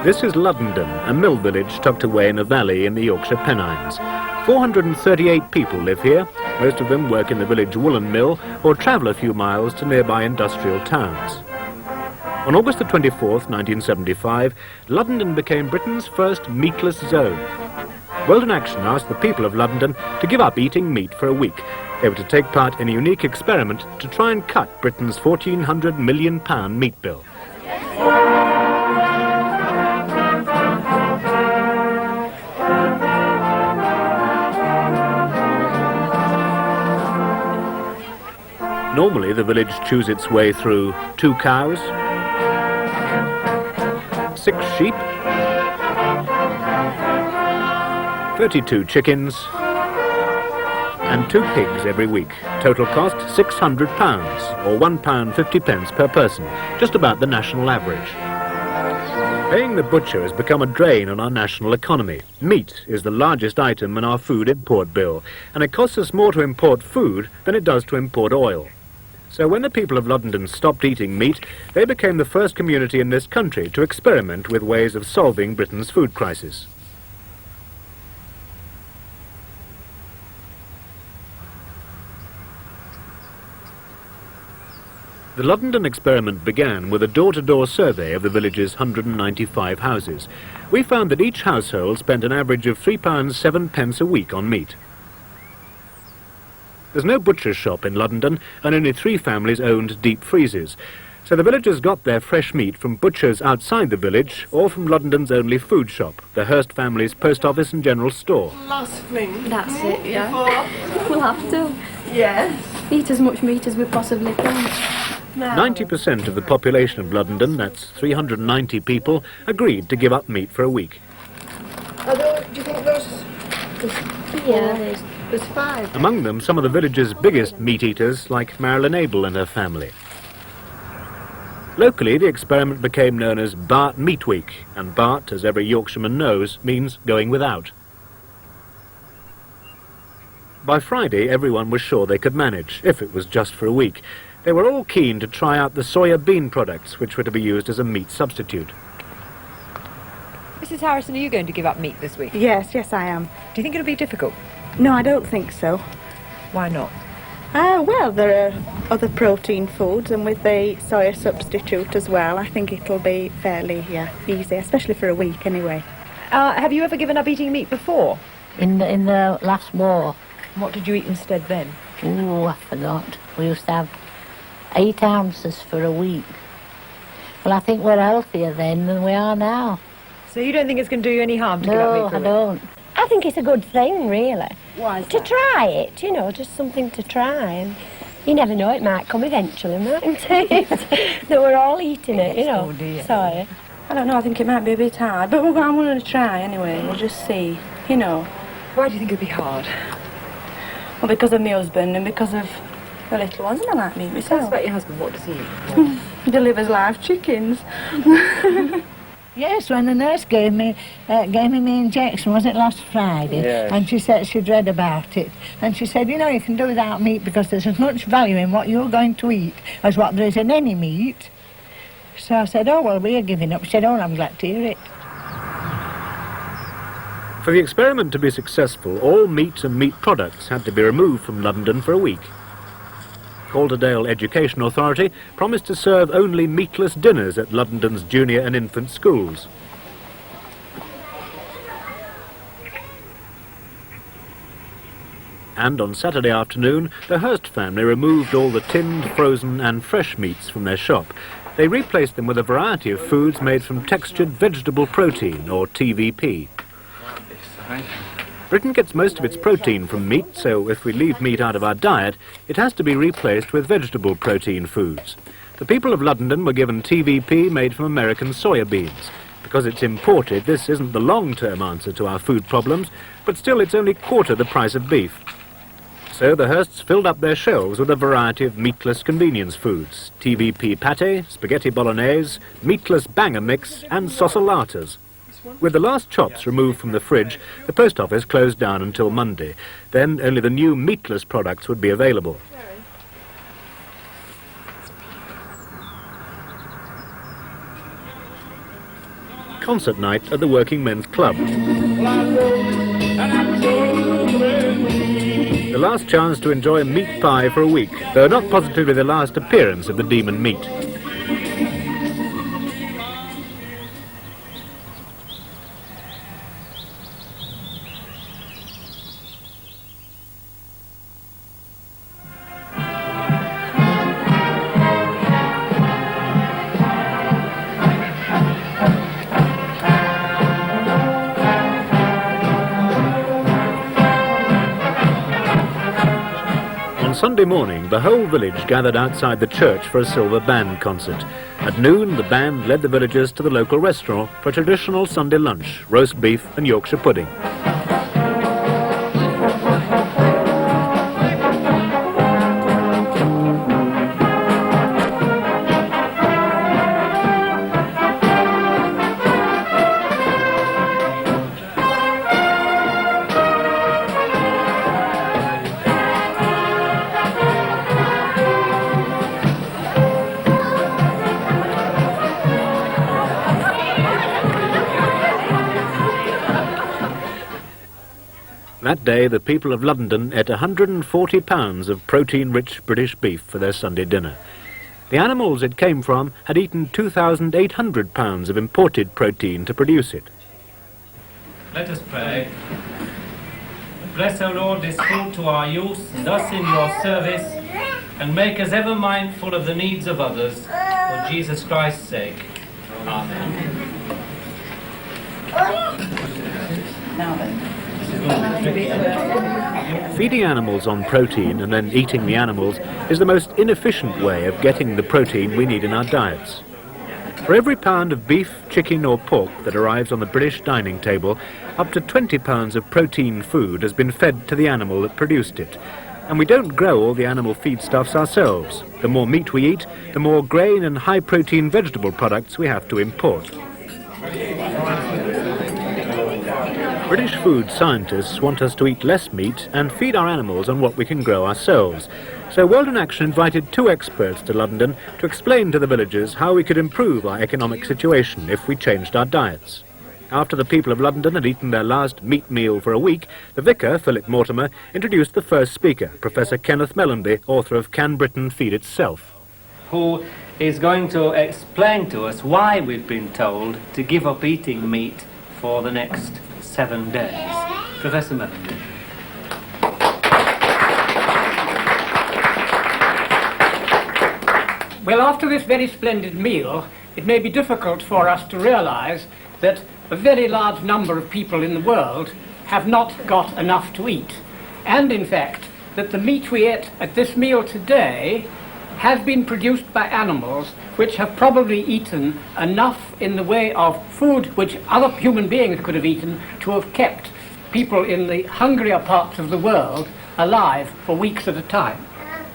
This is Luddenden, a mill village tucked away in a valley in the Yorkshire Pennines. 438 people live here. Most of them work in the village woolen mill or travel a few miles to nearby industrial towns. On August the 24th, 1975, Luddenden became Britain's first meatless zone. World in Action asked the people of Luddenden to give up eating meat for a week. They were to take part in a unique experiment to try and cut Britain's £1,400 million meat bill. Normally, the village chews its way through 2 cows, 6 sheep, 32 chickens, and 2 pigs every week. Total cost £600, or £1.50 per person, just about the national average. Paying the butcher has become a drain on our national economy. Meat is the largest item in our food import bill, and it costs us more to import food than it does to import oil. So when the people of Luddenden stopped eating meat, they became the first community in this country to experiment with ways of solving Britain's food crisis. The Luddenden experiment began with a door-to-door survey of the village's 195 houses. We found that each household spent an average of £3.07 a week on meat. There's no butcher's shop in Luddenden, and only 3 families owned deep freezers. So the villagers got their fresh meat from butchers outside the village or from Luddenden's only food shop, the Hurst family's post office and general store. Last thing. That's it, yeah. We'll have to. Yes. Eat as much meat as we possibly can. 90% of the population of Luddenden, that's 390 people, agreed to give up meat for a week. Do you think there's... Yeah, there's 5. Among them, some of the village's biggest meat eaters, like Marilyn Abel and her family. Locally, the experiment became known as Bart Meat Week, and Bart, as every Yorkshireman knows, means going without. By Friday, everyone was sure they could manage, if it was just for a week. They were all keen to try out the soya bean products, which were to be used as a meat substitute. Mrs. Harrison, are you going to give up meat this week? Yes, I am. Do you think it'll be difficult? No, I don't think so. Why not? Well, there are other protein foods, and with the soya substitute as well, I think it'll be fairly easy, especially for a week anyway. Have you ever given up eating meat before? In the last war. What did you eat instead then? Ooh, I forgot. We used to have 8 ounces for a week. Well, I think we're healthier then than we are now. So you don't think it's going to do you any harm to give up meat for a week? No, I don't. I think it's a good thing, really. Why is To that? try it, just something to try. And you never know, it might come eventually, mightn't it? That we're all eating it, Oh, dear. Sorry. I don't know, I think it might be a bit hard, but I'm going to try anyway. We'll just see, Why do you think it'd be hard? Well, because of my husband and because of the little ones, and I like meat Tell us myself. about your husband. What does he eat? He delivers live chickens. Yes, when the nurse gave me my injection, was it last Friday? Yes. And she said she'd read about it. And she said, you can do without meat because there's as much value in what you're going to eat as what there is in any meat. So I said, oh, well, we're giving up. She said, oh, I'm glad to hear it. For the experiment to be successful, all meat and meat products had to be removed from Luddenden for a week. Calderdale Education Authority promised to serve only meatless dinners at Luddenden's junior and infant schools. And on Saturday afternoon, the Hurst family removed all the tinned, frozen and fresh meats from their shop. They replaced them with a variety of foods made from textured vegetable protein, or TVP. Britain gets most of its protein from meat, so if we leave meat out of our diet, it has to be replaced with vegetable protein foods. The people of Luddenden were given TVP made from American soya beans. Because it's imported, this isn't the long-term answer to our food problems, but still it's only quarter the price of beef. So the Hursts filled up their shelves with a variety of meatless convenience foods: TVP pate, spaghetti bolognese, meatless banger mix and saucilatas. With the last chops removed from the fridge, the post office closed down until Monday. Then only the new meatless products would be available. concert night at the Working Men's Club. The last chance to enjoy a meat pie for a week, though not positively the last appearance of the demon meat. On Sunday morning, the whole village gathered outside the church for a silver band concert. At noon, the band led the villagers to the local restaurant for a traditional Sunday lunch, roast beef and Yorkshire pudding. That day, the people of Luddenden ate 140 pounds of protein-rich British beef for their Sunday dinner. The animals it came from had eaten 2,800 pounds of imported protein to produce it. Let us pray. Bless, O Lord, this food to our use and us in your service, and make us ever mindful of the needs of others, for Jesus Christ's sake. Amen. Now then. Feeding animals on protein and then eating the animals is the most inefficient way of getting the protein we need in our diets. For every pound of beef, chicken or pork that arrives on the British dining table, up to 20 pounds of protein food has been fed to the animal that produced it. And we don't grow all the animal feedstuffs ourselves. The more meat we eat, the more grain and high-protein vegetable products we have to import. British food scientists want us to eat less meat and feed our animals on what we can grow ourselves. So World in Action invited two experts to Luddenden to explain to the villagers how we could improve our economic situation if we changed our diets. After the people of Luddenden had eaten their last meat meal for a week, the vicar, Philip Mortimer, introduced the first speaker, Professor Kenneth Mellanby, author of Can Britain Feed Itself? Who is going to explain to us why we've been told to give up eating meat for the next 7 days. Professor Mellanby. Well, after this very splendid meal, it may be difficult for us to realise that a very large number of people in the world have not got enough to eat. And in fact, that the meat we ate at this meal today has been produced by animals which have probably eaten enough in the way of food which other human beings could have eaten to have kept people in the hungrier parts of the world alive for weeks at a time.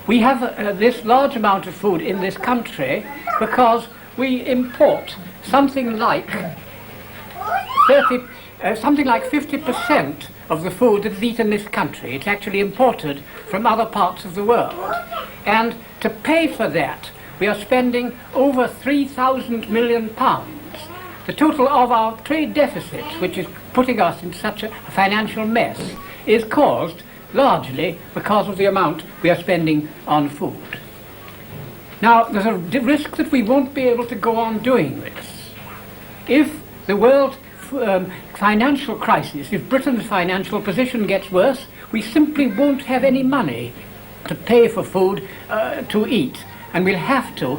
We have this large amount of food in this country because we import something like 50% of the food that's eaten in this country. It's actually imported from other parts of the world. And to pay for that, we are spending over £3,000 million. The total of our trade deficit, which is putting us in such a financial mess, is caused largely because of the amount we are spending on food. Now, there's a risk that we won't be able to go on doing this. If the world financial crisis, if Britain's financial position gets worse, we simply won't have any money to pay for food to eat, and we'll have to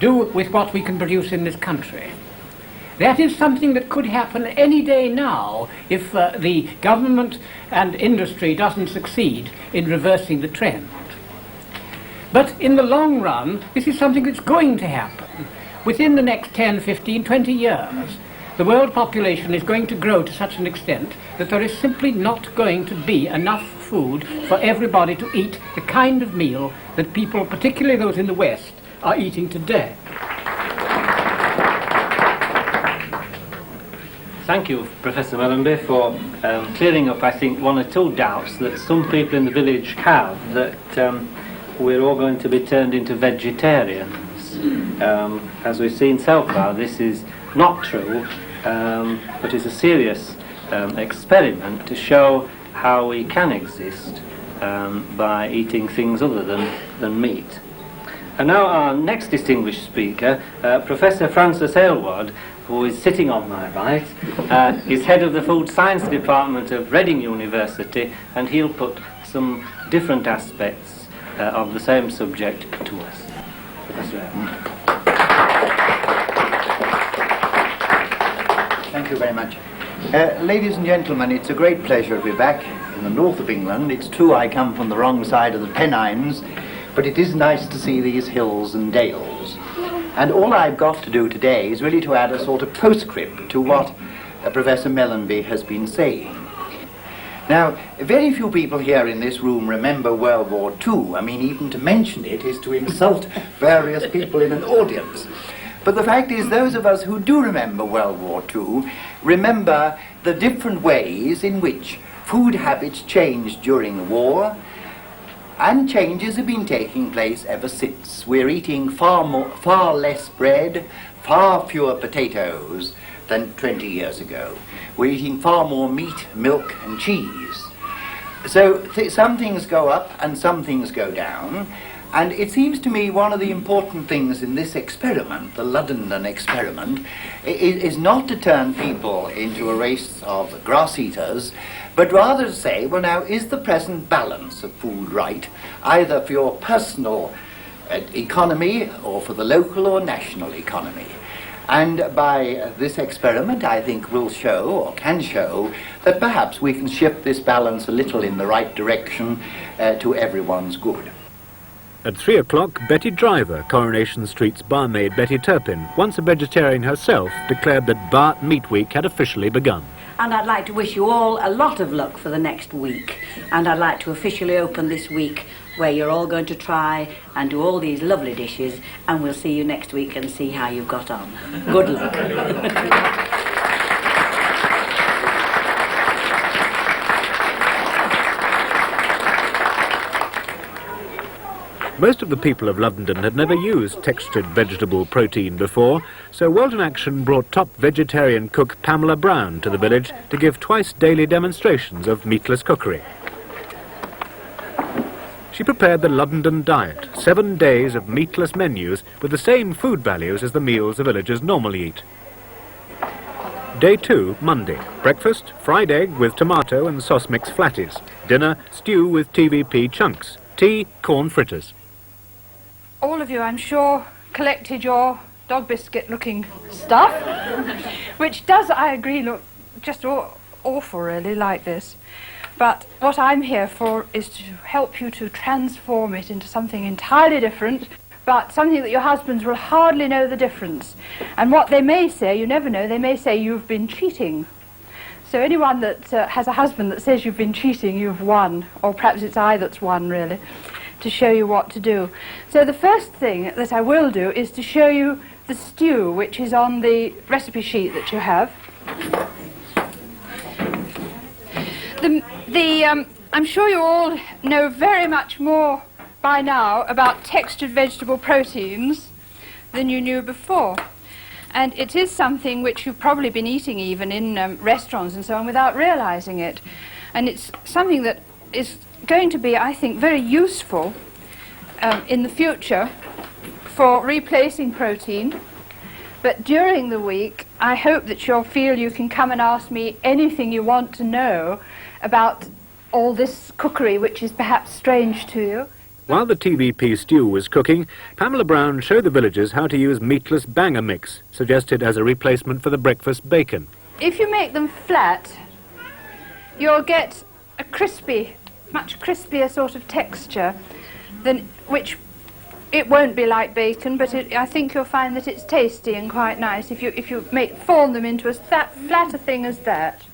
do with what we can produce in this country. That is something that could happen any day now if the government and industry doesn't succeed in reversing the trend. But in the long run, this is something that's going to happen. Within the next 10, 15, 20 years, the world population is going to grow to such an extent that there is simply not going to be enough food for everybody to eat the kind of meal that people, particularly those in the West, are eating today. Thank you, Professor Mellanby, for clearing up, I think, one or two doubts that some people in the village have, that we're all going to be turned into vegetarians. As we've seen so far, this is not true, but is a serious experiment to show how we can exist by eating things other than meat. And now our next distinguished speaker, Professor Francis Aylward, who is sitting on my right, is head of the Food Science Department of Reading University, and he'll put some different aspects of the same subject to us. Professor Aylward. Thank you very much. Ladies and gentlemen, it's a great pleasure to be back in the north of England. It's true I come from the wrong side of the Pennines, but it is nice to see these hills and dales. And all I've got to do today is really to add a sort of postscript to what Professor Mellanby has been saying. Now, very few people here in this room remember World War II. I mean, even to mention it is to insult various people in an audience. But the fact is, those of us who do remember World War II remember the different ways in which food habits changed during the war, and changes have been taking place ever since. We're eating far less bread, far fewer potatoes than 20 years ago. We're eating far more meat, milk and cheese. So some things go up and some things go down. And it seems to me one of the important things in this experiment, the Luddenden experiment, is not to turn people into a race of grass eaters, but rather to say, well now, is the present balance of food right, either for your personal economy or for the local or national economy? And by this experiment, I think we'll show, or can show, that perhaps we can shift this balance a little in the right direction to everyone's good. At 3 o'clock, Betty Driver, Coronation Street's barmaid Betty Turpin, once a vegetarian herself, declared that Bart Meat Week had officially begun. And I'd like to wish you all a lot of luck for the next week. And I'd like to officially open this week where you're all going to try and do all these lovely dishes, and we'll see you next week and see how you've got on. Good luck. Most of the people of Luddenden had never used textured vegetable protein before, so World in Action brought top vegetarian cook Pamela Brown to the village to give twice-daily demonstrations of meatless cookery. She prepared the Luddenden diet, 7 days of meatless menus with the same food values as the meals the villagers normally eat. Day 2, Monday. Breakfast, fried egg with tomato and sauce mix flatties. Dinner, stew with TVP chunks. Tea, corn fritters. All of you, I'm sure, collected your dog biscuit looking stuff, which does, I agree, look just awful really, like this. But what I'm here for is to help you to transform it into something entirely different, but something that your husbands will hardly know the difference. And what they may say, you never know, they may say you've been cheating. So anyone that has a husband that says you've been cheating, you've won. Or perhaps it's I that's won, really, to show you what to do. So the first thing that I will do is to show you the stew, which is on the recipe sheet that you have. I'm sure you all know very much more by now about textured vegetable proteins than you knew before. And it is something which you've probably been eating even in restaurants and so on without realizing it. And it's something that is going to be, I think, very useful in the future for replacing protein. But during the week, I hope that you'll feel you can come and ask me anything you want to know about all this cookery which is perhaps strange to you. While the TVP stew was cooking, Pamela Brown showed the villagers how to use meatless banger mix, suggested as a replacement for the breakfast bacon. If you make them flat, you'll get a crispy, much crispier sort of texture, than which it won't be like bacon, but I think you'll find that it's tasty and quite nice if you form them into as flat a thing as that.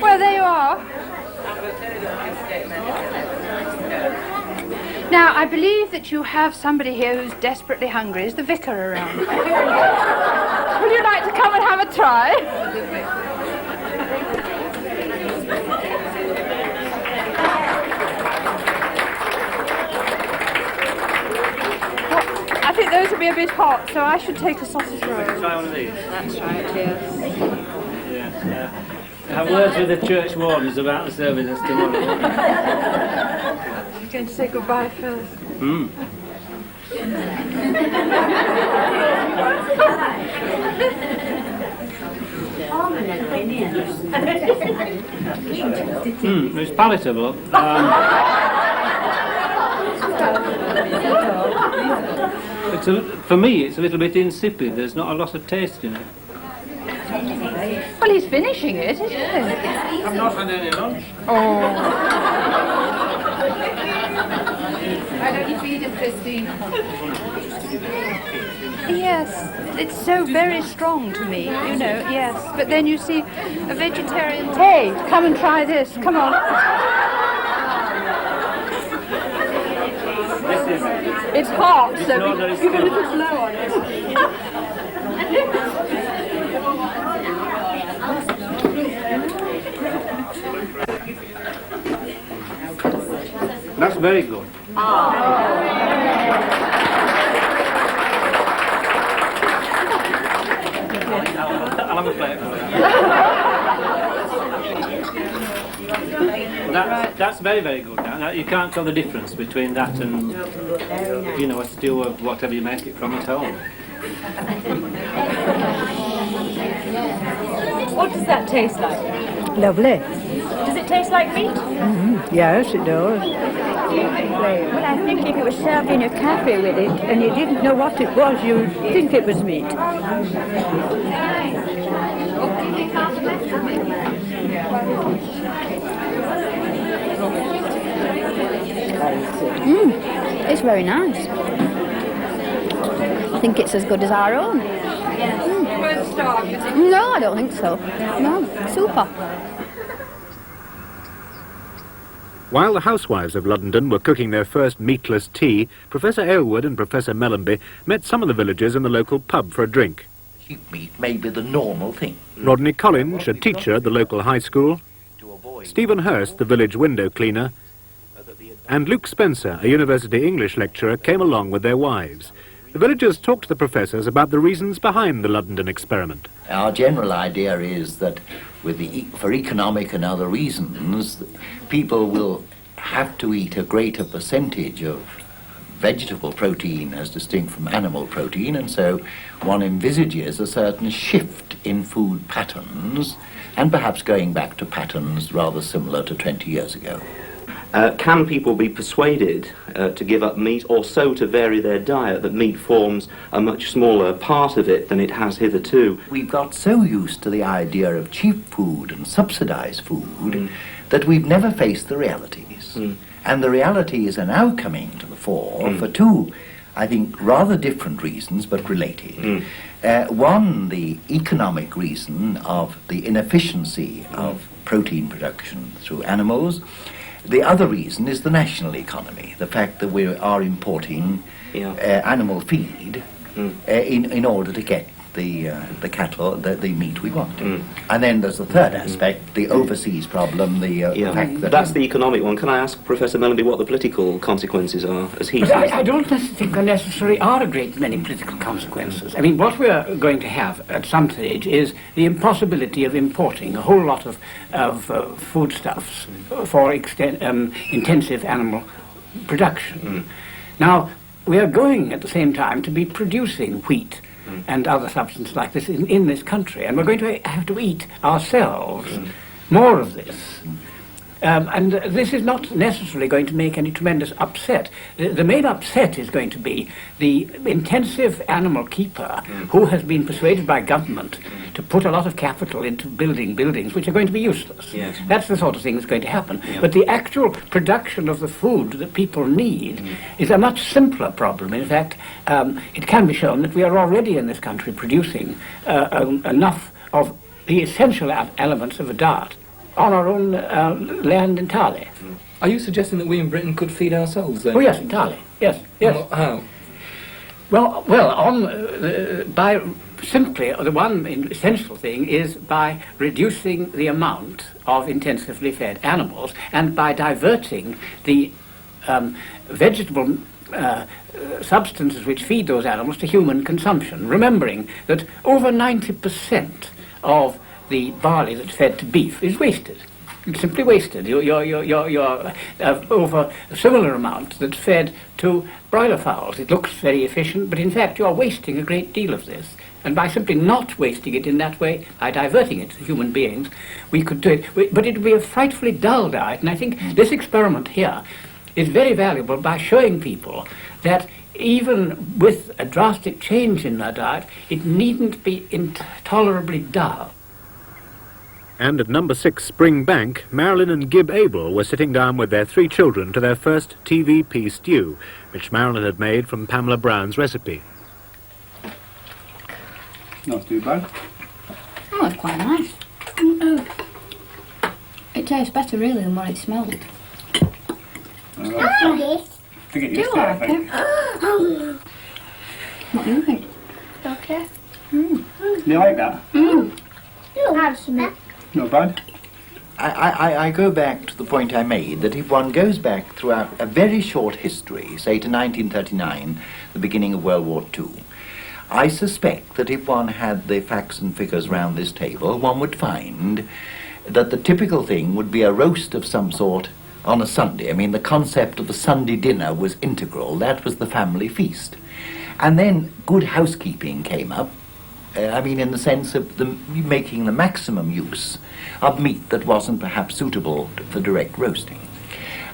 Well, there you are. Now, I believe that you have somebody here who's desperately hungry. Is the vicar around? Would you like to come and have a try? might be a bit hot, so I should take a sausage roll. Try one of these. That's right, yes. Yeah. Have words with the church wardens about the services tomorrow. I'm going to say goodbye first. It's palatable. For me, it's a little bit insipid. There's not a lot of taste in it. Well, he's finishing it, isn't he? I've not had any lunch. Oh. Why don't you feed him, Christine? Yes, it's so very strong to me, you know, yes. But then you see, a vegetarian... Hey, come and try this, come on. It's hot, so give a little slow on it. That's very good. I'll have a plate for you. That's very, very good. Now, you can't tell the difference between that and, you know, a stew of whatever you make it from at home. What does that taste like? Lovely. Does it taste like meat? Yes, it does. Well, I think if it was served in a cafe with it and you didn't know what it was, you'd think it was meat. It's very nice. I think it's as good as our own. No, I don't think so. No, super. While the housewives of Luddenden were cooking their first meatless tea, Professor Aylward and Professor Mellenby met some of the villagers in the local pub for a drink. Sheep meat may be the normal thing. Rodney Collins, a teacher at the local high school, Stephen Hurst, the village window cleaner, and Luke Spencer, a university English lecturer, came along with their wives. The villagers talked to the professors about the reasons behind the Luddenden experiment. Our general idea is that for economic and other reasons, people will have to eat a greater percentage of vegetable protein as distinct from animal protein, and so one envisages a certain shift in food patterns, and perhaps going back to patterns rather similar to 20 years ago. Can people be persuaded to give up meat, or so to vary their diet that meat forms a much smaller part of it than it has hitherto? We've got so used to the idea of cheap food and subsidized food that we've never faced the realities. And the realities are now coming to the fore for two, I think, rather different reasons, but related. One, the economic reason of the inefficiency of protein production through animals. The other reason is the national economy, the fact that we are importing animal feed in order to get the cattle, the meat we want. And then there's the third aspect, the overseas problem, the fact that... That's the economic one. Can I ask Professor Mellenby what the political consequences are, as he sees them? I don't think there necessarily are a great many political consequences. I mean, what we're going to have at some stage is the impossibility of importing a whole lot of foodstuffs for intensive animal production. Now, we are going at the same time to be producing wheat and other substances like this in this country, and we're going to have to eat ourselves more of this. And this is not necessarily going to make any tremendous upset. The main upset is going to be the intensive animal keeper who has been persuaded by government to put a lot of capital into building buildings which are going to be useless. Yes. That's the sort of thing that's going to happen. But the actual production of the food that people need is a much simpler problem. In fact, it can be shown that we are already in this country producing enough of the essential elements of a diet on our own land entirely. Are you suggesting that we in Britain could feed ourselves then? Oh yes, entirely. Yes, yes. How? Well, by simply, the one essential thing is by reducing the amount of intensively fed animals and by diverting the vegetable substances which feed those animals to human consumption, remembering that over 90% of the barley that's fed to beef is wasted. It's simply wasted. You're over a similar amount that's fed to broiler fowls. It looks very efficient, but in fact you're wasting a great deal of this. And by simply not wasting it in that way, by diverting it to human beings, we could do it. But it would be a frightfully dull diet, and I think this experiment here is very valuable by showing people that even with a drastic change in their diet, it needn't be intolerably dull. And at number 6 Spring Bank, Marilyn and Gib Abel were sitting down with their 3 children to their first TVP stew, which Marilyn had made from Pamela Brown's recipe. Not too bad. Oh, it's quite nice. It tastes better really than what it smelled. I think it Do you like it? What do you think? Okay. You like that? Not bad. I go back to the point I made, that if one goes back throughout a very short history, say to 1939, the beginning of World War II, I suspect that if one had the facts and figures round this table, one would find that the typical thing would be a roast of some sort on a Sunday. I mean, the concept of the Sunday dinner was integral. That was the family feast. And then good housekeeping came up, in the sense of making the maximum use of meat that wasn't perhaps suitable for direct roasting.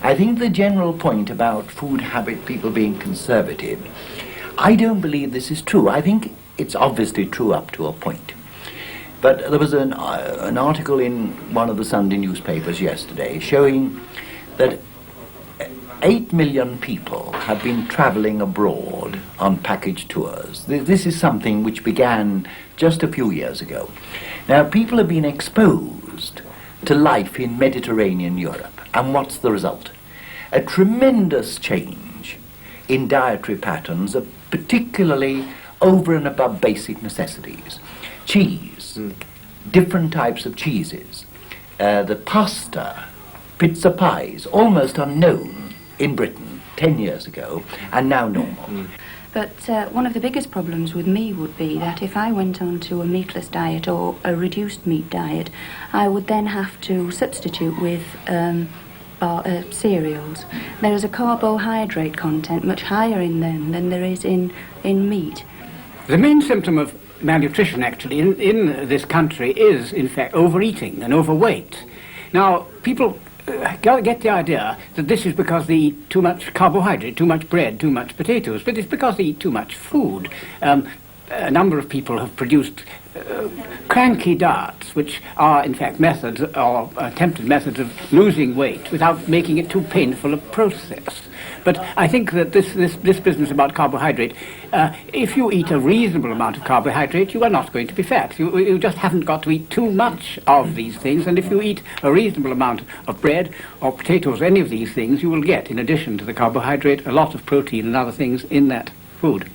I think the general point about food habit, people being conservative, I don't believe this is true. I think it's obviously true up to a point. But there was an article in one of the Sunday newspapers yesterday showing that 8 million people have been travelling abroad on package tours. This is something which began just a few years ago. Now, people have been exposed to life in Mediterranean Europe, and what's the result? A tremendous change in dietary patterns, particularly over and above basic necessities. Cheese, different types of cheeses, the pasta, pizza pies, almost unknown in Britain 10 years ago, and now normal. But one of the biggest problems with me would be that if I went on to a meatless diet or a reduced meat diet, I would then have to substitute with cereals. There is a carbohydrate content much higher in them than there is in meat. The main symptom of malnutrition, actually, in this country is, in fact, overeating and overweight. Now, people get the idea that this is because they eat too much carbohydrate, too much bread, too much potatoes, but it's because they eat too much food. A number of people have produced cranky diets, which are in fact methods or attempted methods of losing weight without making it too painful a process. But I think that this business about carbohydrate, if you eat a reasonable amount of carbohydrate, you are not going to be fat. You just haven't got to eat too much of these things, and if you eat a reasonable amount of bread or potatoes, any of these things, you will get, in addition to the carbohydrate, a lot of protein and other things in that food.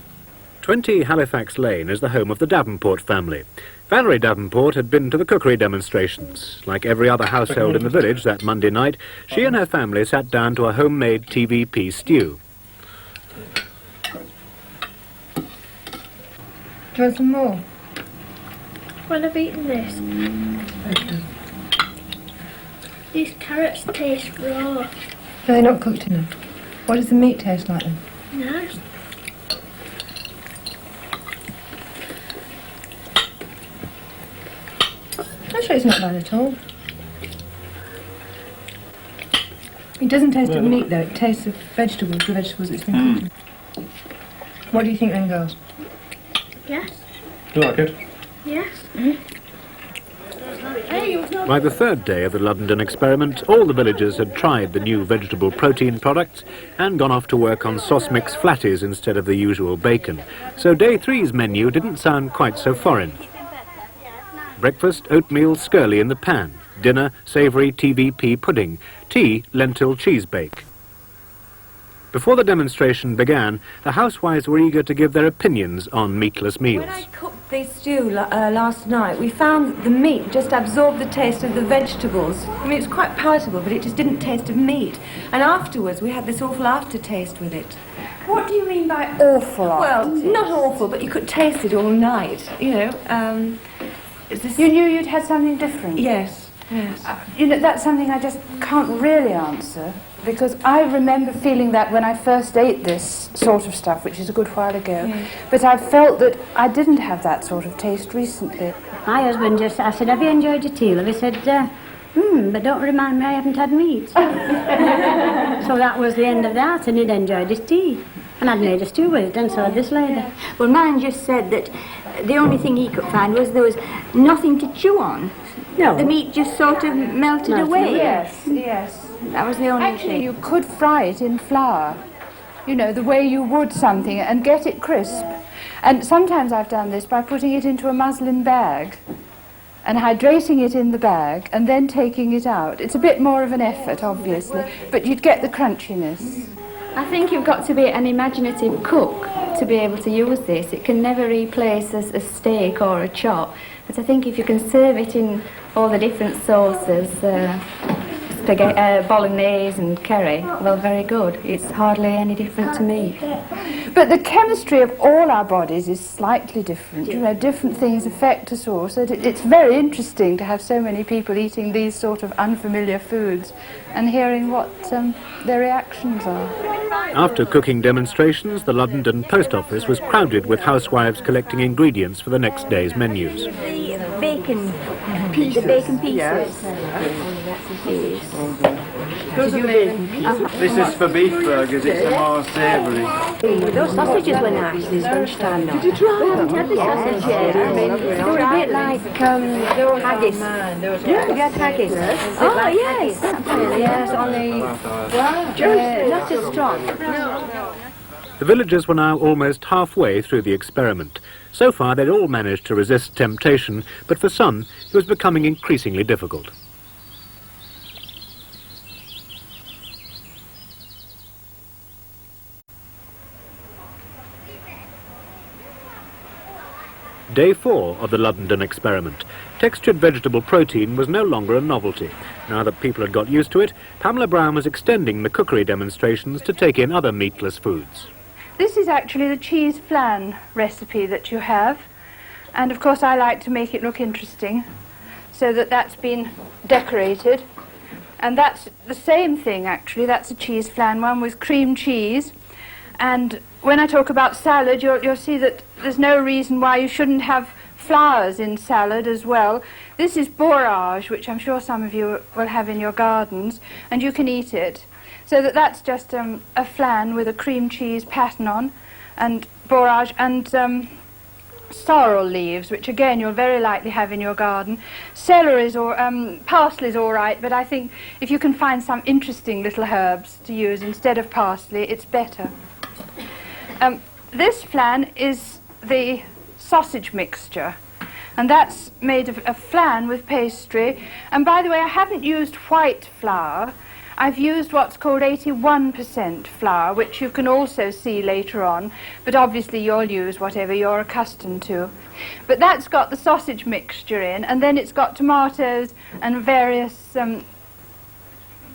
20 Halifax Lane is the home of the Davenport family. Valerie Davenport had been to the cookery demonstrations. Like every other household in the village that Monday night, she and her family sat down to a homemade TVP stew. Do you want some more? When I've eaten this, these carrots taste raw. No, they're not cooked enough. What does the meat taste like then? Nice. Actually, it's not bad at all. It doesn't taste of meat though, it tastes of vegetables, the vegetables it's been cooked in. What do you think then, girls? Yes. Do you like it? Yes. By the third day of the Luddenden experiment, all the villagers had tried the new vegetable protein products and gone off to work on sauce mix flatties instead of the usual bacon. So day 3's menu didn't sound quite so foreign. Breakfast, oatmeal scurly in the pan. Dinner, savoury TVP pudding. Tea, lentil cheese bake. Before the demonstration began, the housewives were eager to give their opinions on meatless meals. When I cooked this stew last night, we found the meat just absorbed the taste of the vegetables. I mean, it's quite palatable, but it just didn't taste of meat. And afterwards, we had this awful aftertaste with it. What do you mean by awful? Well, not awful, but you could taste it all night, you know. You knew you'd had something different? Yes, yes. You know, that's something I just can't really answer, because I remember feeling that when I first ate this sort of stuff, which is a good while ago, but I felt that I didn't have that sort of taste recently. My husband just, I said, have you enjoyed your tea? Well, he said, but don't remind me I haven't had meat. So that was the end of that, and he'd enjoyed his tea. And I'd made a stew with it, and so had this lady. Well, mine just said that the only thing he could find was there was nothing to chew on. No. The meat just sort of melted away. Yes, yes. That was the only Actually, thing. you could fry it in flour, you know, the way you would something, and get it crisp. And sometimes I've done this by putting it into a muslin bag and hydrating it in the bag and then taking it out. It's a bit more of an effort, obviously, but you'd get the crunchiness. I think you've got to be an imaginative cook to be able to use this. It can never replace a steak or a chop, but I think if you can serve it in all the different sauces, spaghetti, bolognese and curry, well, very good. It's hardly any different to me. But the chemistry of all our bodies is slightly different. You know, different things affect us all, so it's very interesting to have so many people eating these sort of unfamiliar foods and hearing what their reactions are. After cooking demonstrations, the Luddenden post office was crowded with housewives collecting ingredients for the next day's menus. The bacon pieces. The bacon pieces. Yes. This is for beef burgers, it's more savoury. Those sausages were nice this lunchtime. Did you try them? Had the sausages, they were a bit like haggis. Have you had haggis? Oh, yes. Yes, only not as strong. The villagers were now almost halfway through the experiment. So far, they'd all managed to resist temptation, but for some, it was becoming increasingly difficult. Day 4 of the Luddenden experiment. Textured vegetable protein was no longer a novelty. Now that people had got used to it, Pamela Brown was extending the cookery demonstrations to take in other meatless foods. This is actually the cheese flan recipe that you have, and of course I like to make it look interesting, so that's been decorated. And that's the same thing actually, that's a cheese flan one with cream cheese. And when I talk about salad, you'll see that there's no reason why you shouldn't have flowers in salad as well. This is borage, which I'm sure some of you will have in your gardens, and you can eat it. So that's just a flan with a cream cheese pattern on, and borage, and sorrel leaves, which again you'll very likely have in your garden. Celery's or parsley's all right, but I think if you can find some interesting little herbs to use instead of parsley, it's better. This flan is the sausage mixture, and that's made of a flan with pastry. And by the way, I haven't used white flour. I've used what's called 81% flour, which you can also see later on, but obviously you'll use whatever you're accustomed to. But that's got the sausage mixture in, and then it's got tomatoes and various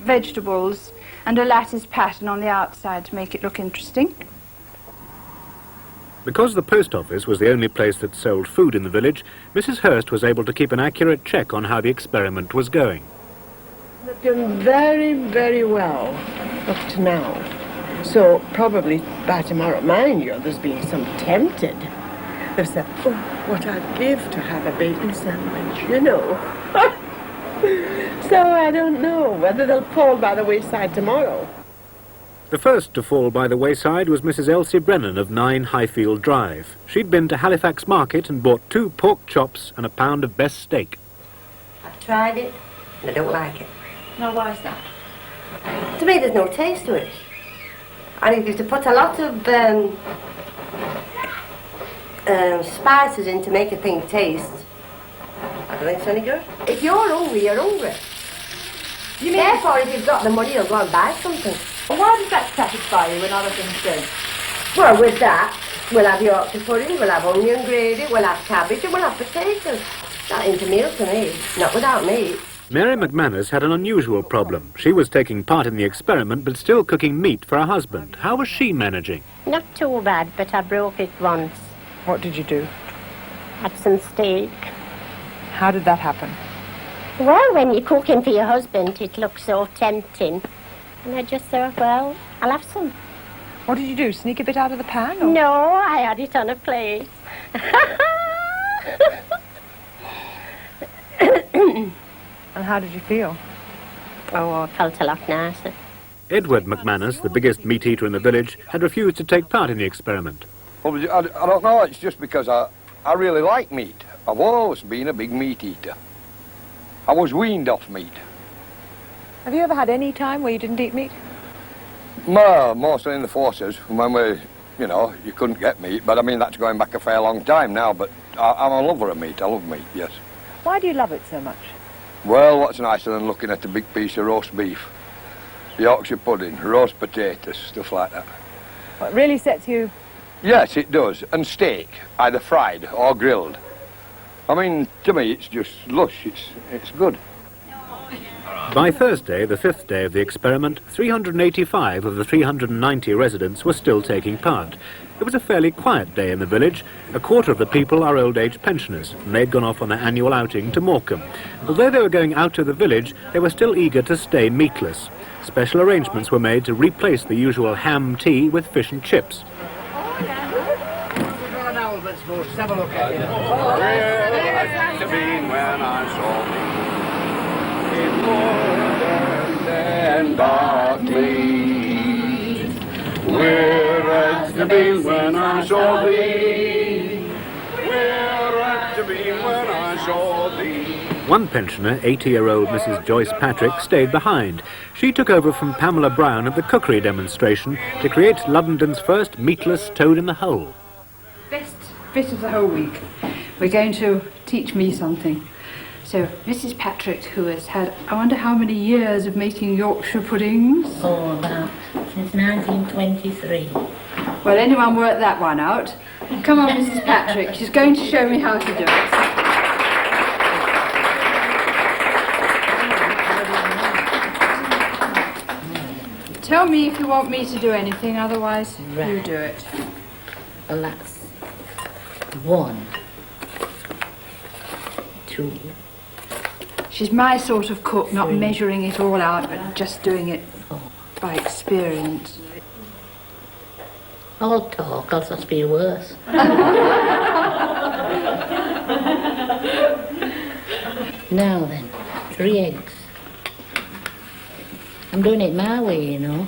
vegetables and a lattice pattern on the outside to make it look interesting. Because the post office was the only place that sold food in the village, Mrs. Hurst was able to keep an accurate check on how the experiment was going. They've done very, very well up to now. So probably by tomorrow, mind you, there's been some tempted. They've said, oh, what I'd give to have a bacon sandwich, you know. So I don't know whether they'll fall by the wayside tomorrow. The first to fall by the wayside was Mrs. Elsie Brennan of 9 Highfield Drive. She'd been to Halifax Market and bought 2 pork chops and a pound of best steak. I've tried it, and I don't like it. Now, why is that? To me, there's no taste to it. And if you to put a lot of spices in to make a thing taste, I don't think it's any good. If you're hungry, you're hungry. Therefore, if you've got the money, you'll go and buy something. Well, why does that satisfy you when other things don't? Well, with that, we'll have Yorkshire pudding, we'll have onion gravy, we'll have cabbage, and we'll have potatoes. That ain't a meal to me, not without meat. Mary McManus had an unusual problem. She was taking part in the experiment but still cooking meat for her husband. How was she managing? Not too bad, but I broke it once. What did you do? Had some steak. How did that happen? Well, when you're cooking for your husband, it looks so tempting. And I just thought, well, I'll have some. What did you do? Sneak a bit out of the pan? Or? No, I had it on a plate. And how did you feel? Oh, I felt a lot nicer. Edward McManus, the biggest meat eater in the village, had refused to take part in the experiment. Well, I don't know, it's just because I really like meat. I've always been a big meat eater. I was weaned off meat. Have you ever had any time where you didn't eat meat? Mostly in the forces, when you couldn't get meat. But I mean, that's going back a fair long time now, but I'm a lover of meat. I love meat, yes. Why do you love it so much? Well, what's nicer than looking at a big piece of roast beef? Yorkshire pudding, roast potatoes, stuff like that. Well, it really sets you... Yes, it does. And steak, either fried or grilled. I mean, to me, it's just lush. It's good. By Thursday, the 5th day of the experiment, 385 of the 390 residents were still taking part. It was a fairly quiet day in the village. A quarter of the people are old-age pensioners, and they'd gone off on their annual outing to Morecambe. Although they were going out of the village, they were still eager to stay meatless. Special arrangements were made to replace the usual ham tea with fish and chips. Let's have a look at it. To be when I saw and darkly, where to be when I saw thee, where to be when I saw thee. One pensioner, 80-year-old Mrs. Joyce Patrick, stayed behind. She took over from Pamela Brown at the cookery demonstration to create Luddenden's first meatless toad in the hole. Best bit of the whole week. We're going to teach me something. So, Mrs. Patrick, who has had, I wonder how many years of making Yorkshire puddings? Oh, about since 1923. Well, anyone work that one out? Come on, Mrs. Patrick. She's going to show me how to do it. Tell me if you want me to do anything, otherwise you do it. Well, that's 1, 2. She's my sort of cook, not measuring it all out, but just doing it by experience. All talk, else that's be worse. Now then, 3 eggs. I'm doing it my way, you know.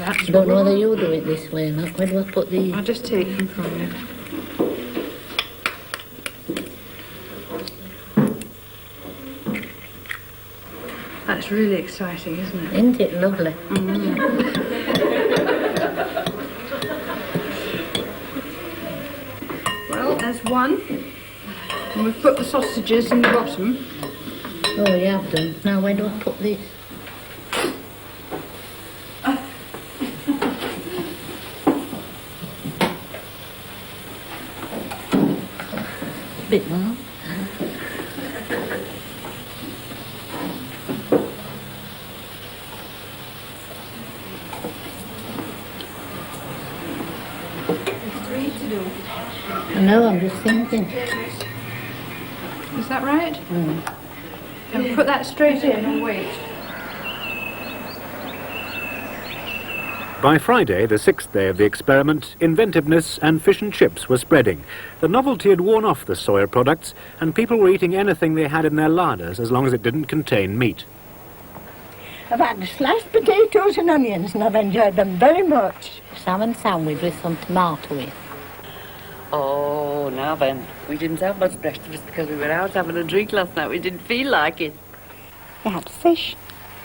I don't know whether you do it this way or not. Where do I put these? I'll just take them from you. That's really exciting, isn't it? Isn't it lovely? Well, there's one. And we've put the sausages in the bottom. Oh, you have done. Now, where do I put this? A bit more. No, I'm just thinking. Is that right? And put that straight in and wait. By Friday, the 6th day of the experiment, inventiveness and fish and chips were spreading. The novelty had worn off the soya products, and people were eating anything they had in their larders as long as it didn't contain meat. I've had sliced potatoes and onions, and I've enjoyed them very much. Salmon sandwich with some tomato in. Oh, now then. We didn't have much breakfast because we were out having a drink last night. We didn't feel like it. We had fish.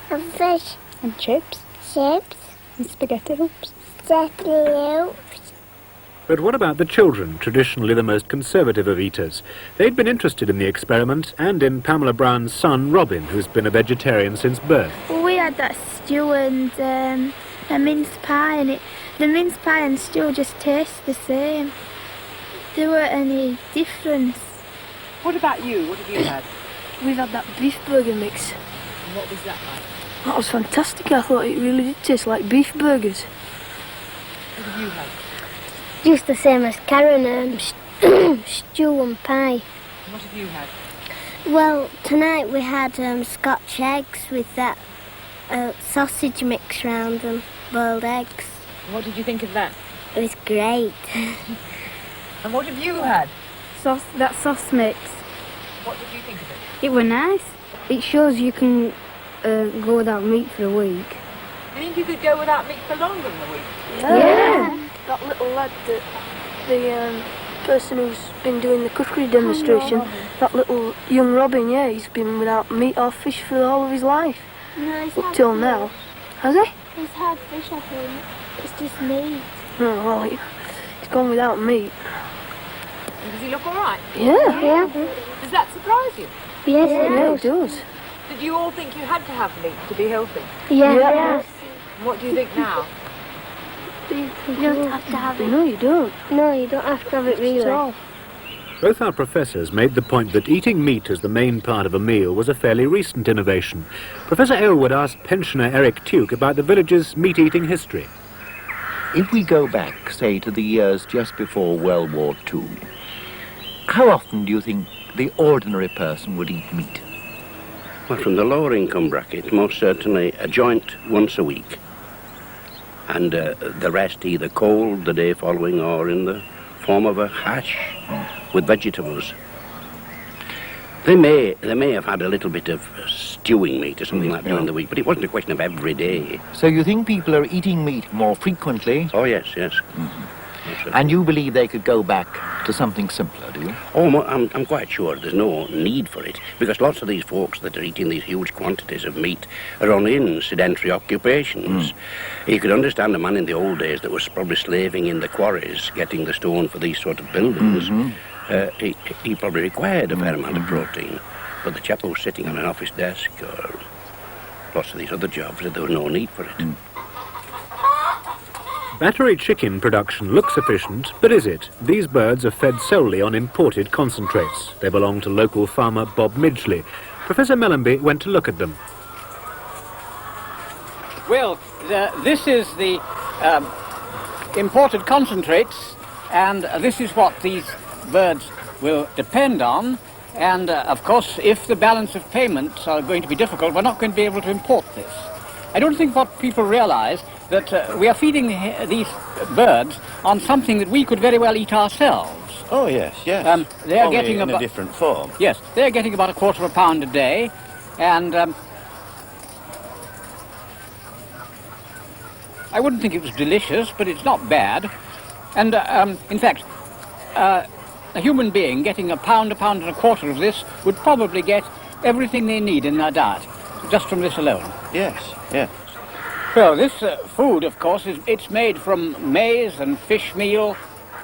And fish. And chips. Chips. And spaghetti hoops. Spaghetti hoops. But what about the children, traditionally the most conservative of eaters? They'd been interested in the experiment and in Pamela Brown's son, Robin, who's been a vegetarian since birth. Well, we had that stew and a mince pie, and the mince pie and stew just taste the same. There weren't any difference. What about you? What have you had? we've had that beef burger mix. And what was that like? That was fantastic. I thought it really did taste like beef burgers. What have you had? Just the same as Karen, stew and pie. And what have you had? Well, tonight we had Scotch eggs with that sausage mix round them, boiled eggs. And what did you think of that? It was great. And what have you had? That sauce mix. What did you think of it? It was nice. It shows you can go without meat for a week. You think you could go without meat for longer than a week? Yeah. That little lad, the person who's been doing the cookery demonstration, that little young Robin, yeah, he's been without meat or fish for all of his life. No, he's Up till now. Has he? He's had fish, I think. It's just meat. Oh, well, he's gone without meat. And does he look all right? Yeah. Yeah. Does that surprise you? Yes, Yeah, it does. Did you all think you had to have meat to be healthy? Yes. And what do you think now? You don't have to have it. No, you don't. No, you don't have to have it really. At all. Both our professors made the point that eating meat as the main part of a meal was a fairly recent innovation. Professor Aylward asked pensioner Eric Tuke about the village's meat-eating history. If we go back, say, to the years just before World War II, how often do you think the ordinary person would eat meat? Well, from the lower income bracket, most certainly a joint once a week. And the rest either cold the day following or in the form of a hash with vegetables. They may have had a little bit of stewing meat or something like that during the week, but it wasn't a question of every day. So you think people are eating meat more frequently? Oh, yes, yes. And you believe they could go back to something simpler, do you? Oh, I'm quite sure there's no need for it, because lots of these folks that are eating these huge quantities of meat are only in sedentary occupations. You could understand a man in the old days that was probably slaving in the quarries, getting the stone for these sort of buildings. He probably required a fair amount of protein. But the chap who was sitting on an office desk or lots of these other jobs, there was no need for it. Battery chicken production looks efficient, but is it? These birds are fed solely on imported concentrates. They belong to local farmer Bob Midgley. Professor Mellenby went to look at them. Well, this is the imported concentrates, and this is what these birds will depend on. And, of course, if the balance of payments are going to be difficult, we're not going to be able to import this. I don't think what people realize that we are feeding these birds on something that we could very well eat ourselves. Oh, yes, yes. They're Only getting in about a different form. Yes, they're getting about 1/4 pound a day, and I wouldn't think it was delicious, but it's not bad. And in fact, a human being getting a pound and 1/4 of this would probably get everything they need in their diet, just from this alone. Yes, yes. Well, this food, of course, it's made from maize and fish meal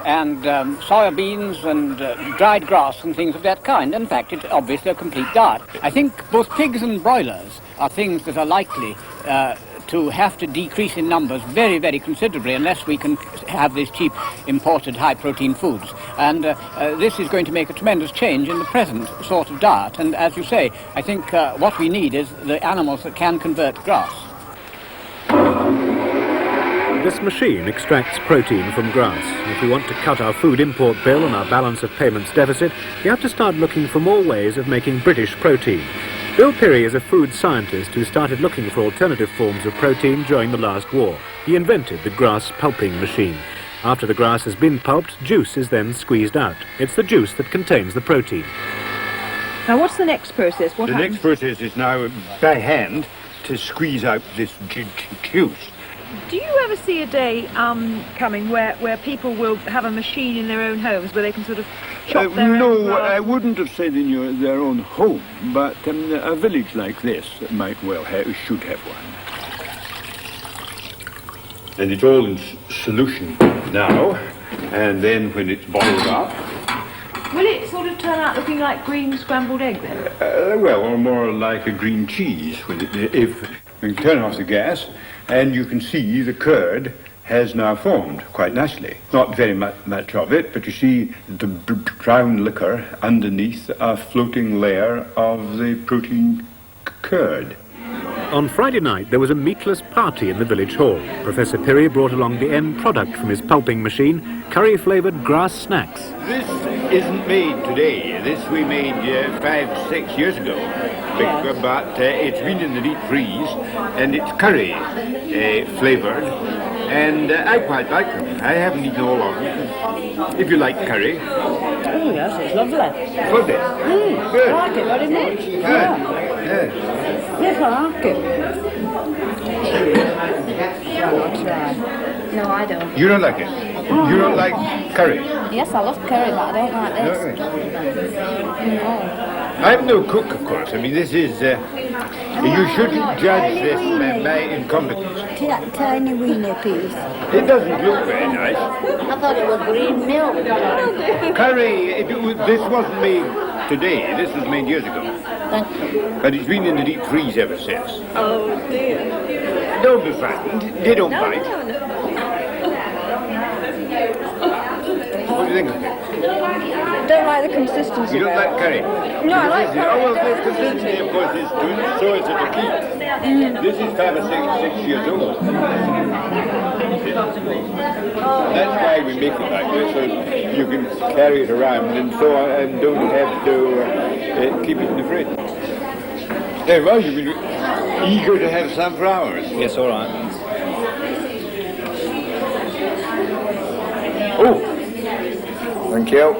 and soya beans and dried grass and things of that kind. In fact, it's obviously a complete diet. I think both pigs and broilers are things that are likely to have to decrease in numbers very, very considerably unless we can have these cheap imported high-protein foods. And this is going to make a tremendous change in the present sort of diet. And as you say, I think what we need is the animals that can convert grass. This machine extracts protein from grass. If we want to cut our food import bill and our balance of payments deficit, we have to start looking for more ways of making British protein. Bill Pirrie is a food scientist who started looking for alternative forms of protein during the last war. He invented the grass pulping machine. After the grass has been pulped, juice is then squeezed out. It's the juice that contains the protein. Now, what's the next process? What The happens? next process is now by hand to squeeze out this juice. Do you ever see a day coming where people will have a machine in their own homes where they can sort of chop their own No, grass? I wouldn't have said in their own home, but a village like this might well should have one. And it's all in solution now, and then when it's boiled up, Will it sort of turn out looking like green scrambled egg then? well, or more like a green cheese. If you turn off the gas, and you can see the curd has now formed quite nicely. Not very much of it, but you see the brown liquor underneath a floating layer of the protein curd. On Friday night, there was a meatless party in the village hall. Professor Pirrie brought along the end product from his pulping machine, curry-flavoured grass snacks. This isn't made today. This we made 5-6 years ago. But it's been in the deep freeze, and it's curry flavoured, and I quite like them. I haven't eaten all of them. If you like curry. Oh yes, it's lovely. It's lovely. Good. I like it very much. Good. Yeah. Yes, I like it. I'll try. No, I don't. You don't like it? You don't like curry? Yes, I love curry, but I don't like this. No. I'm no cook, of course. I mean, this is... you shouldn't judge this by incompetence. That tiny weenie piece. It doesn't look very nice. I thought it was green milk. Curry, this wasn't made today. This was made years ago. But it's been in the deep freeze ever since. Oh dear. Don't be frightened. They don't bite. No. What do you think of it? Don't like the consistency. You don't like curry? No, I like curry. Oh, well, the consistency, of course, is to so as to keep. This is 5 or 6 years old. That's why we make it like this, so you can carry it around and so on, and don't have to keep it in the fridge. Hey, well, you've been eager to have some flowers. Yes, all right. Oh, thank you.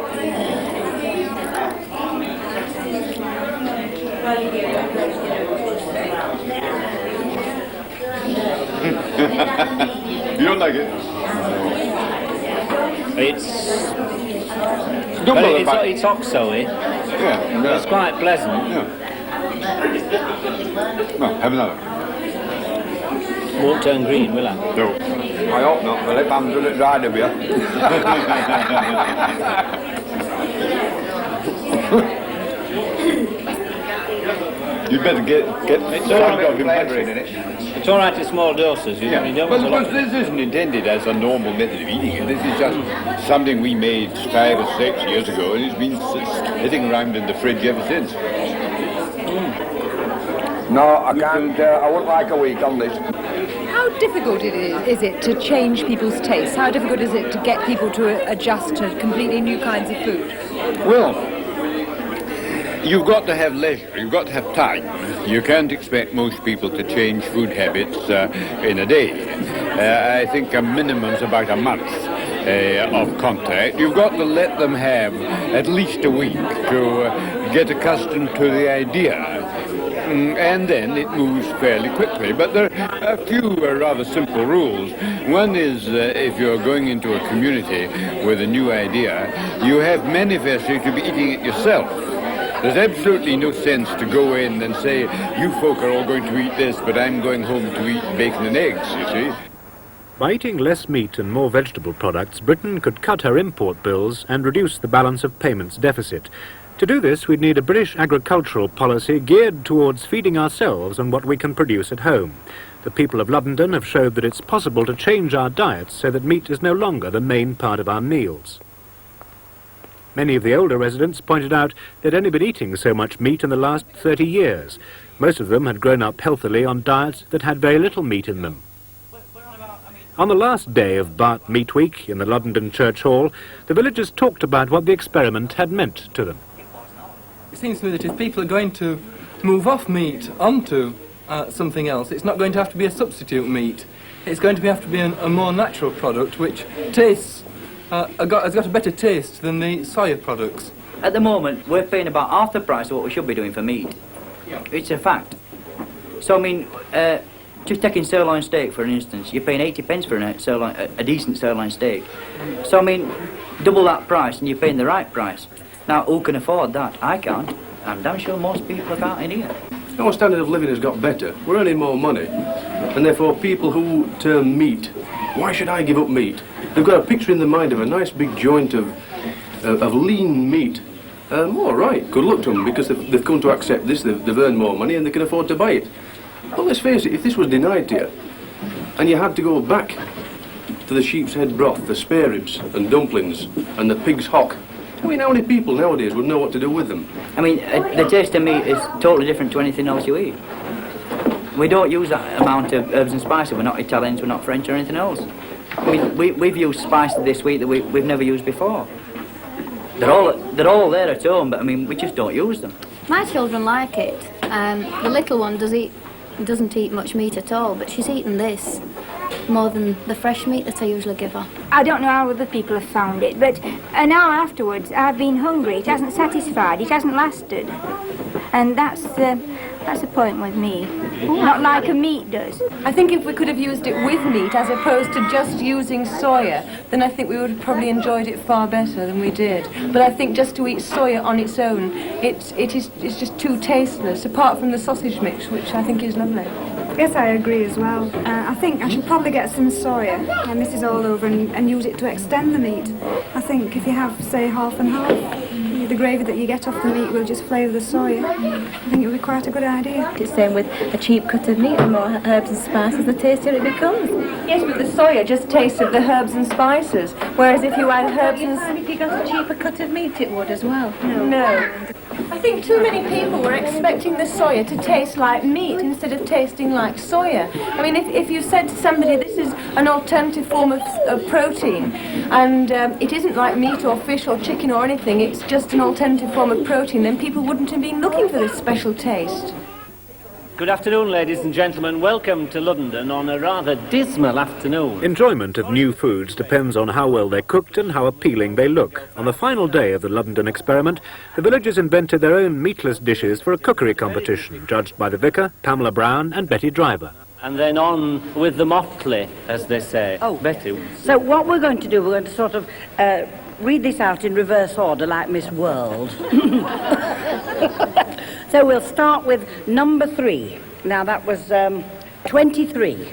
You don't like it? It's oxo-y. Yeah. It's quite pleasant. Yeah. No, have another. Won't turn green, will I? No. I hope not. Well, if I'm doing it right of you. You better get It's all right. of him in it. It's all right in small doses. You don't want a lot. This isn't intended as a normal method of eating it. This is just something we made 5 or 6 years ago, and it's been sitting around in the fridge ever since. No, I can't. I wouldn't like a week on this. How difficult is it to change people's tastes? How difficult is it to get people to adjust to completely new kinds of food? Well, you've got to have leisure, you've got to have time. You can't expect most people to change food habits in a day. I think a minimum's about a month of contact. You've got to let them have at least a week to get accustomed to the idea. And then it moves fairly quickly. But there are a few rather simple rules. One is if you're going into a community with a new idea, you have manifestly to be eating it yourself. There's absolutely no sense to go in and say, you folk are all going to eat this, but I'm going home to eat bacon and eggs, you see. By eating less meat and more vegetable products, Britain could cut her import bills and reduce the balance of payments deficit. To do this, we'd need a British agricultural policy geared towards feeding ourselves on what we can produce at home. The people of Luddenden have showed that it's possible to change our diets so that meat is no longer the main part of our meals. Many of the older residents pointed out they'd only been eating so much meat in the last 30 years. Most of them had grown up healthily on diets that had very little meat in them. On the last day of Bart Meat Week in the Luddenden Church Hall, the villagers talked about what the experiment had meant to them. It seems to me that if people are going to move off meat onto something else, it's not going to have to be a substitute meat. It's going to have to be a more natural product which tastes, has got a better taste than the soya products. At the moment, we're paying about half the price of what we should be doing for meat. It's a fact. So, I mean, just taking sirloin steak, for an instance, you're paying 80 pence for a decent sirloin steak. So, I mean, double that price and you're paying the right price. Now, who can afford that? I can't. I'm damn sure most people can't in here. Our standard of living has got better. We're earning more money. And therefore, people who turn meat, why should I give up meat? They've got a picture in their mind of a nice big joint of lean meat. All right, good luck to them, because they've come to accept this, they've earned more money and they can afford to buy it. But let's face it, if this was denied to you, and you had to go back to the sheep's head broth, the spare ribs and dumplings, and the pig's hock. I mean, how many people nowadays would know what to do with them? I mean, the taste of meat is totally different to anything else you eat. We don't use that amount of herbs and spices. We're not Italians, we're not French or anything else. I mean, we've used spices this week that we've never used before. They're all there at home, but I mean, we just don't use them. My children like it. The little one doesn't eat much meat at all, but she's eaten this more than the fresh meat that I usually give her. I don't know how other people have found it, but an hour afterwards I've been hungry. It hasn't satisfied, it hasn't lasted. And that's the point with me. Not like a meat does. I think if we could have used it with meat as opposed to just using soya, then I think we would have probably enjoyed it far better than we did. But I think just to eat soya on its own, it's just too tasteless, apart from the sausage mix, which I think is lovely. Yes, I agree as well. I think I should probably get some soya when this is all over and use it to extend the meat. I think if you have, say, half and half, the gravy that you get off the meat will just flavour the soya. I think it would be quite a good idea. It's the same with a cheap cut of meat. The more herbs and spices, the tastier it becomes. Yes, but the soya just tastes of the herbs and spices, whereas if you add herbs and... If you got a cheaper cut of meat, it would as well. No. I think too many people were expecting the soya to taste like meat instead of tasting like soya. I mean, if you said to somebody this is an alternative form of protein and it isn't like meat or fish or chicken or anything, it's just an alternative form of protein, then people wouldn't have been looking for this special taste. Good afternoon, ladies and gentlemen. Welcome to Luddenden on a rather dismal afternoon. Enjoyment of new foods depends on how well they're cooked and how appealing they look. On the final day of the Luddenden experiment, the villagers invented their own meatless dishes for a cookery competition, judged by the vicar, Pamela Brown and Betty Driver. And then on with the motley, as they say. Oh, Betty. So what we're going to do, we're going to sort of read this out in reverse order like Miss World. So we'll start with number 3. Now that was 23.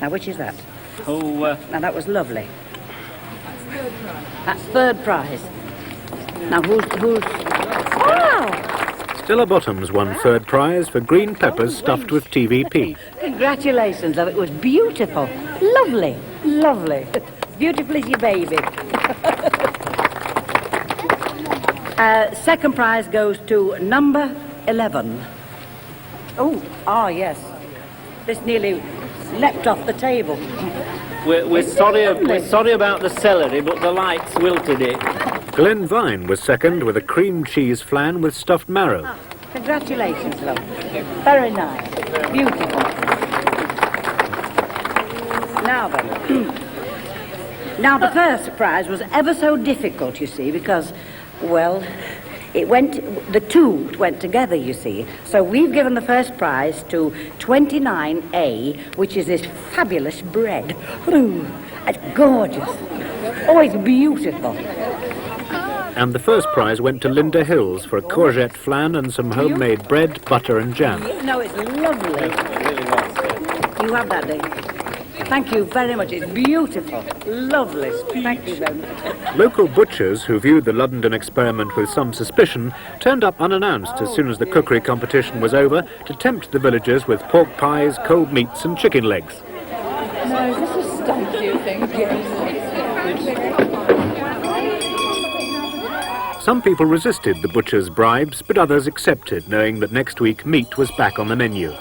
Now which is that? Oh, now that was lovely. That's third prize. Now who's... Wow! Stella Bottoms won third prize for green peppers stuffed with TVP. Congratulations, love. It was beautiful. Lovely. Lovely. Beautiful as your baby. Second prize goes to number 11. Oh, yes. This nearly leapt off the table. We're sorry about the celery, but the lights wilted it. Glen Vine was second with a cream cheese flan with stuffed marrow. Congratulations, love. Very nice. Beautiful. Now then. Now the first prize was ever so difficult, you see, because, well, the two went together, you see. So we've given the first prize to 29A, which is this fabulous bread. Ooh, it's gorgeous. Oh, it's beautiful. And the first prize went to Linda Hills for a courgette flan and some homemade bread, butter and jam. No, it's lovely. You have that, Dave. Thank you very much. It's beautiful. Lovely. Thank you very much. Local butchers who viewed the Luddenden experiment with some suspicion turned up unannounced as soon as the cookery competition was over to tempt the villagers with pork pies, cold meats and chicken legs. No, is this a stunt, do you think? Some people resisted the butcher's bribes, but others accepted, knowing that next week meat was back on the menu.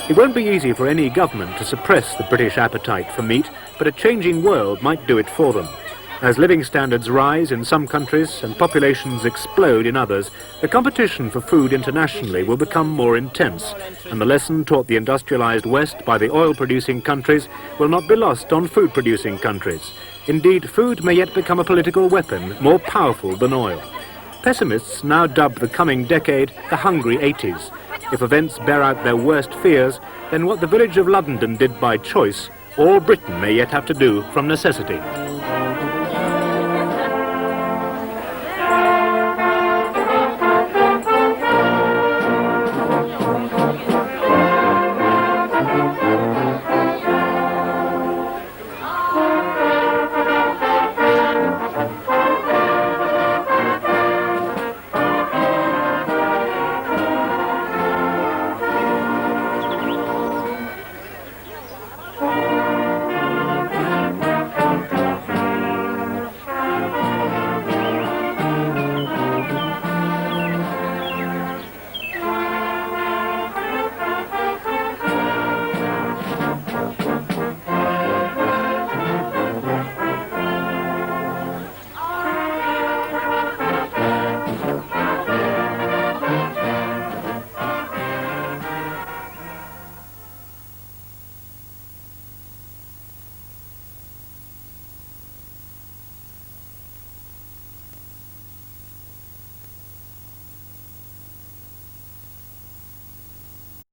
It won't be easy for any government to suppress the British appetite for meat, but a changing world might do it for them. As living standards rise in some countries and populations explode in others, the competition for food internationally will become more intense, and the lesson taught the industrialized West by the oil-producing countries will not be lost on food-producing countries. Indeed, food may yet become a political weapon more powerful than oil. Pessimists now dub the coming decade the Hungry 80s. If events bear out their worst fears, then what the village of Luddenden did by choice, all Britain may yet have to do from necessity.